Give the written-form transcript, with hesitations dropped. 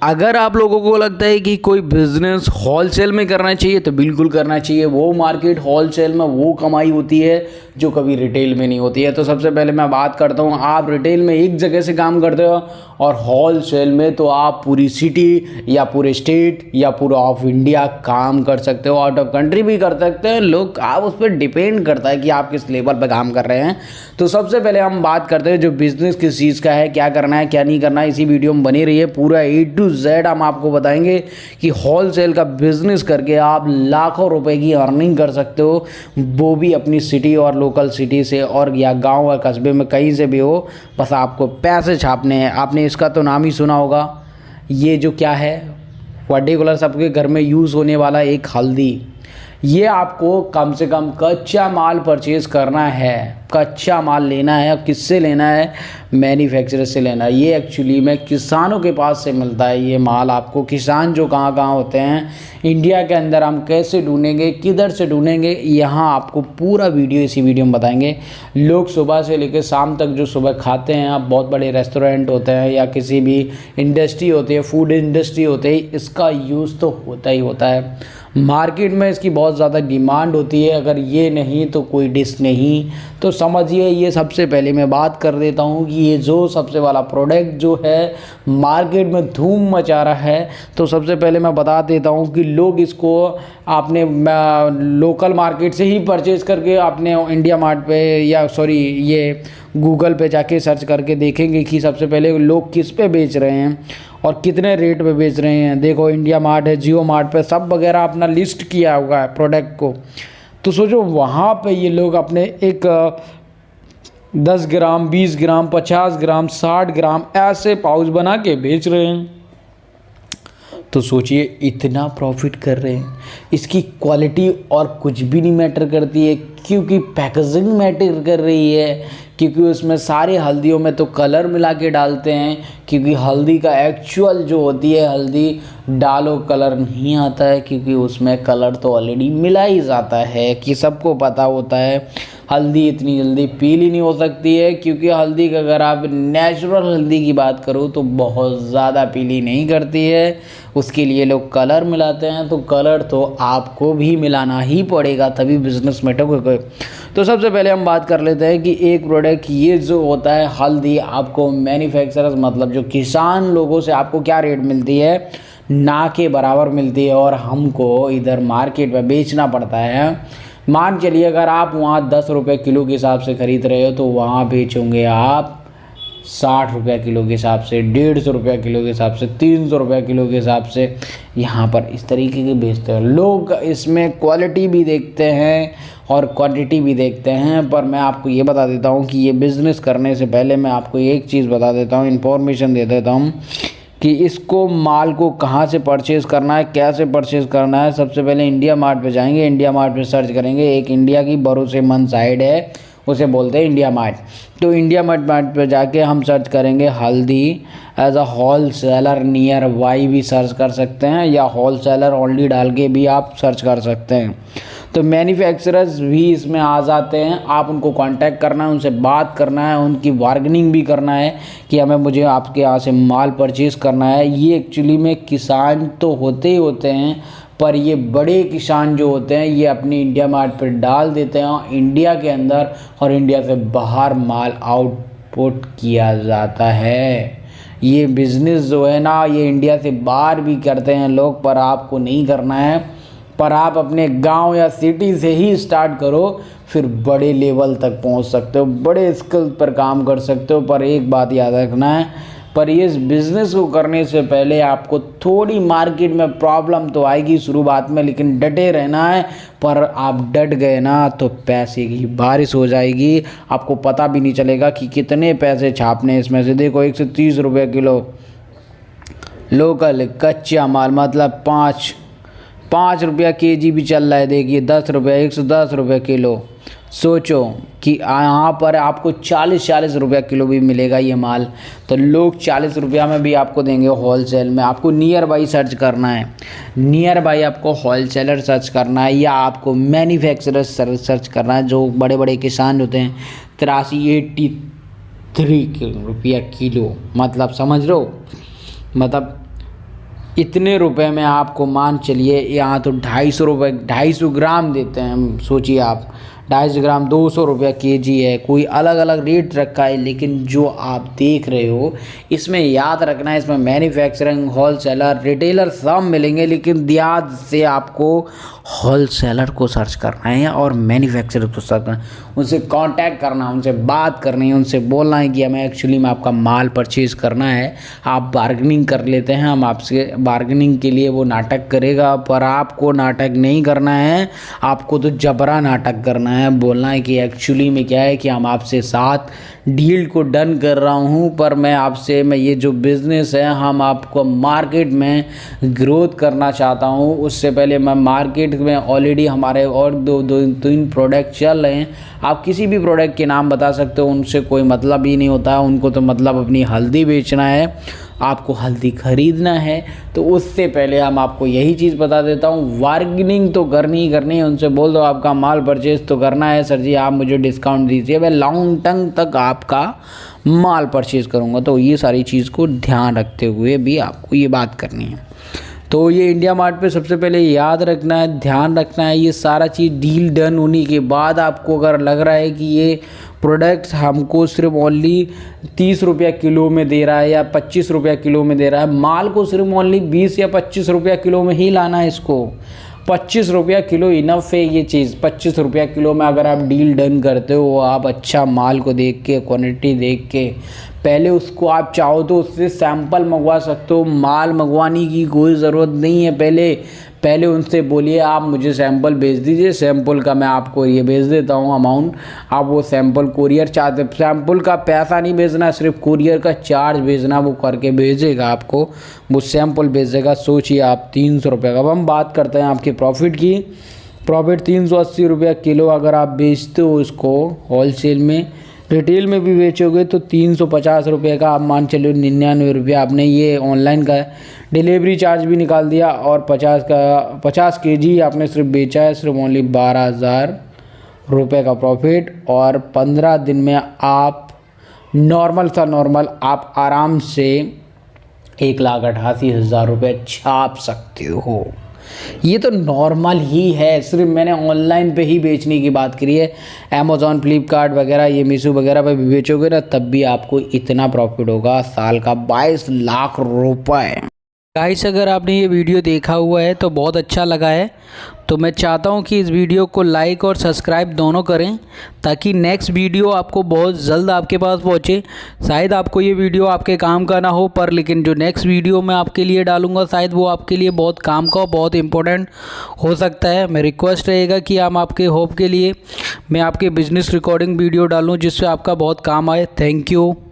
अगर आप लोगों को लगता है कि कोई बिजनेस होलसेल में करना चाहिए तो बिल्कुल करना चाहिए। वो मार्केट होलसेल में वो कमाई होती है जो कभी रिटेल में नहीं होती है। तो सबसे पहले मैं बात करता हूँ, आप रिटेल में एक जगह से काम करते हो और होलसेल में तो आप पूरी सिटी या पूरे स्टेट या पूरा ऑफ इंडिया काम कर सकते हो, आउट ऑफ कंट्री भी कर सकते हैं लोग। आप उस पर डिपेंड करता है कि आप किस लेवल पर काम कर रहे हैं। तो सबसे पहले हम बात करते हैं जो बिजनेस किस चीज़ का है, क्या करना है क्या नहीं करना है। इसी वीडियो में बनी रही है, पूरा A to Z हम आपको बताएंगे कि होलसेल का बिजनेस करके आप लाखों रुपए की अर्निंग कर सकते हो, वो भी अपनी सिटी और लोकल सिटी से और या गांव या कस्बे में कहीं से भी हो, बस आपको पैसे छापने हैं। आपने इसका तो नाम ही सुना होगा, ये जो क्या है पर्टिकुलर सबके घर में यूज़ होने वाला एक हल्दी। ये आपको कम से कम कच्चा माल परचेज़ करना है, कच्चा माल लेना है। किससे लेना है? मैन्युफैक्चरर से लेना है। ये एक्चुअली में किसानों के पास से मिलता है ये माल आपको। किसान जो कहाँ कहाँ होते हैं इंडिया के अंदर, हम कैसे ढूंढेंगे, किधर से ढूंढेंगे, यहाँ आपको पूरा वीडियो इसी वीडियो में बताएंगे। लोग सुबह से लेकर शाम तक जो सुबह खाते हैं, आप बहुत बड़े रेस्टोरेंट होते हैं या किसी भी इंडस्ट्री होती है, फूड इंडस्ट्री होती है, इसका यूज़ तो होता ही होता है। मार्केट में इसकी बहुत ज़्यादा डिमांड होती है। अगर ये नहीं तो कोई डिश नहीं। तो समझिए, ये सबसे पहले मैं बात कर देता हूँ कि ये जो सबसे वाला प्रोडक्ट जो है मार्केट में धूम मचा रहा है, तो सबसे पहले मैं बता देता हूँ कि लोग इसको आपने लोकल मार्केट से ही परचेज करके आपने इंडिया मार्ट पे या सॉरी ये गूगल पे जाके सर्च करके देखेंगे कि सबसे पहले लोग किस पे बेच रहे हैं और कितने रेट पे बेच रहे हैं। देखो इंडिया मार्ट है, जियो मार्ट पे सब वगैरह अपना लिस्ट किया हुआ है प्रोडक्ट को। तो सोचो वहाँ पे ये लोग अपने एक 10 ग्राम, 20 ग्राम, 50 ग्राम, 60 ग्राम ऐसे पाउच बना के बेच रहे हैं। तो सोचिए इतना प्रॉफिट कर रहे हैं। इसकी क्वालिटी और कुछ भी नहीं मैटर करती है, क्योंकि पैकेजिंग मैटर कर रही है। क्योंकि उसमें सारे हल्दियों में तो कलर मिला के डालते हैं, क्योंकि हल्दी का एक्चुअल जो होती है, हल्दी डालो कलर नहीं आता है, क्योंकि उसमें कलर तो ऑलरेडी मिला ही जाता है। कि सबको पता होता है हल्दी इतनी जल्दी पीली नहीं हो सकती है, क्योंकि हल्दी का अगर आप नेचुरल हल्दी की बात करो तो बहुत ज़्यादा पीली नहीं करती है। उसके लिए लोग कलर मिलाते हैं, तो कलर तो आपको भी मिलाना ही पड़ेगा, तभी बिजनेस में टकोगे। तो सबसे पहले हम बात कर लेते हैं कि एक प्रोडक्ट ये जो होता है हल्दी, आपको मैन्युफैक्चरर्स मतलब जो किसान लोगों से आपको क्या रेट मिलती है, ना के बराबर मिलती है, और हमको इधर मार्केट में बेचना पड़ता है। मान चलिए अगर आप वहाँ 10 रुपये किलो के हिसाब से ख़रीद रहे हो तो वहाँ बेचोगे आप 60 रुपये किलो के हिसाब से, 150 रुपये किलो के हिसाब से, 300 रुपये किलो के हिसाब से यहाँ पर इस तरीके के बेचते हैं लोग। इसमें क्वालिटी भी देखते हैं और क्वांटिटी भी देखते हैं। पर मैं आपको ये बता देता हूँ कि ये बिज़नेस करने से पहले मैं आपको एक चीज़ बता देता हूँ, इन्फॉर्मेशन दे देता हूँ कि इसको माल को कहाँ से परचेज़ करना है, कैसे परचेज़ करना है। सबसे पहले इंडिया मार्ट पे जाएंगे, इंडिया मार्ट पे सर्च करेंगे। एक इंडिया की भरोसेमंद साइट है, उसे बोलते हैं इंडिया मार्ट। तो इंडिया मार्ट पे जाके हम सर्च करेंगे हल्दी as a whole seller near by भी सर्च कर सकते हैं, या होल सेलर ओनली डाल के भी आप सर्च कर सकते हैं। तो मैन्युफैक्चरर्स भी इसमें आ जाते हैं। आप उनको कांटेक्ट करना है, उनसे बात करना है, उनकी बार्गेनिंग भी करना है कि मुझे आपके यहाँ से माल परचेज़ करना है। ये एक्चुअली में किसान तो होते ही होते हैं, पर ये बड़े किसान जो होते हैं ये अपनी इंडिया मार्ट पर डाल देते हैं इंडिया के अंदर, और इंडिया से बाहर माल आउटपुट किया जाता है। ये बिज़नेस जो है ना, ये इंडिया से बाहर भी करते हैं लोग, पर आपको नहीं करना है। पर आप अपने गांव या सिटी से ही स्टार्ट करो, फिर बड़े लेवल तक पहुंच सकते हो, बड़े स्किल पर काम कर सकते हो। पर एक बात याद रखना है, पर इस बिज़नेस को करने से पहले आपको थोड़ी मार्केट में प्रॉब्लम तो आएगी शुरुआत में, लेकिन डटे रहना है। पर आप डट गए ना तो पैसे की बारिश हो जाएगी, आपको पता भी नहीं चलेगा कि कितने पैसे छापने इसमें से। देखो 130 रुपये किलो लोकल कच्चा माल, मतलब 5 रुपया केजी भी चल रहा है। देखिए 10 रुपये, 110 रुपये किलो। सोचो कि यहाँ पर आपको 40 रुपया किलो भी मिलेगा ये माल। तो लोग 40 रुपया में भी आपको देंगे होलसेल में। आपको नियर बाई सर्च करना है, नियर बाई आपको होलसेलर सर्च करना है, या आपको मैन्युफैक्चरर सर्च करना है। जो बड़े बड़े किसान होते हैं 83 रुपया किलो, मतलब समझ लो, मतलब इतने रुपए में आपको मान चलिए यहाँ तो 250 रुपये 250 ग्राम देते हैं हम। सोचिए आप 250 ग्राम 200 रुपया केजी है। कोई अलग अलग रेट रखा है, लेकिन जो आप देख रहे हो इसमें याद रखना है, इसमें मैन्युफैक्चरिंग, होलसेलर, रिटेलर सब मिलेंगे, लेकिन ध्यान से आपको होलसेलर को सर्च करना है और मैन्युफैक्चरर को सर्च करना है, उनसे कांटेक्ट करना है, उनसे बात करनी है, उनसे बोलना है कि हमें एक्चुअली में आपका माल परचेज़ करना है। आप बार्गेनिंग कर लेते हैं, हम आपसे बार्गेनिंग के लिए वो नाटक करेगा, पर आपको नाटक नहीं करना है, आपको तो जबरा नाटक करना है। बोलना है कि एक्चुअली में क्या है कि हम आपसे साथ डील को डन कर रहा हूँ, पर मैं ये जो बिज़नेस है हम आपको मार्केट में ग्रोथ करना चाहता हूँ। उससे पहले मैं मार्केट में ऑलरेडी हमारे और दो तीन प्रोडक्ट चल रहे हैं। आप किसी भी प्रोडक्ट के नाम बता सकते हो, उनसे कोई मतलब ही नहीं होता है। उनको तो मतलब अपनी हल्दी बेचना है, आपको हल्दी खरीदना है। तो उससे पहले हम आपको यही चीज़ बता देता हूँ, बार्गेनिंग तो करनी ही करनी है। उनसे बोल दो आपका माल परचेज तो करना है, सर जी आप मुझे डिस्काउंट दीजिए, मैं लॉन्ग टर्म तक आपका माल परचेज़ करूँगा। तो ये सारी चीज़ को ध्यान रखते हुए भी आपको ये बात करनी है। तो ये इंडिया मार्ट पे सबसे पहले याद रखना है, ध्यान रखना है, ये सारा चीज़ डील डन होने के बाद आपको अगर लग रहा है कि ये प्रोडक्ट्स हमको सिर्फ ओनली 30 रुपया किलो में दे रहा है या 25 रुपया किलो में दे रहा है, माल को सिर्फ ओनली 20 या 25 रुपया किलो में ही लाना है। इसको 25 रुपया किलो इनफ है ये चीज़। 25 रुपया किलो में अगर आप डील डन करते हो, आप अच्छा माल को देख के, क्वांटिटी देख के, पहले उसको आप चाहो तो उससे सैंपल मंगवा सकते हो। माल मंगवाने की कोई ज़रूरत नहीं है। पहले उनसे बोलिए आप मुझे सैंपल भेज दीजिए, सैंपल का मैं आपको ये भेज देता हूँ अमाउंट, आप वो सैंपल कुरियर चार्ज, सैंपल का पैसा नहीं भेजना, सिर्फ कुरियर का चार्ज भेजना, वो करके भेजेगा आपको, वो सैंपल भेजेगा। सोचिए आप 300 रुपये का। अब हम बात करते हैं आपके प्रॉफिट की। प्रॉफिट 380 रुपया किलो अगर आप बेचते हो इसको होलसेल में, रिटेल में भी बेचोगे तो 350 रुपये का आप मान चलो 99 रुपया आपने ये ऑनलाइन का डिलीवरी चार्ज भी निकाल दिया, और 50 केजी आपने सिर्फ बेचा है, सिर्फ ओनली 12,000 रुपये का प्रॉफिट। और 15 दिन में आप नॉर्मल आप आराम से 1,88,000 रुपये छाप सकते हो। ये तो नॉर्मल ही है, सिर्फ मैंने ऑनलाइन पे ही बेचने की बात करी है। अमेज़ॉन, फ्लिपकार्ट वगैरह, ये मीशो वगैरह पे भी बेचोगे ना, तब भी आपको इतना प्रॉफिट होगा साल का 22 लाख रुपए। गाइस अगर आपने ये वीडियो देखा हुआ है तो बहुत अच्छा लगा है, तो मैं चाहता हूँ कि इस वीडियो को लाइक और सब्सक्राइब दोनों करें, ताकि नेक्स्ट वीडियो आपको बहुत जल्द आपके पास पहुँचे। शायद आपको ये वीडियो आपके काम का ना हो, पर लेकिन जो नेक्स्ट वीडियो मैं आपके लिए डालूँगा शायद वो आपके लिए बहुत काम का, बहुत इम्पोर्टेंट हो सकता है। मैं रिक्वेस्ट रहेगा कि हम आपके होप के लिए मैं आपके बिजनेस रिकॉर्डिंग वीडियो डालूँ जिससे आपका बहुत काम आए। Thank you.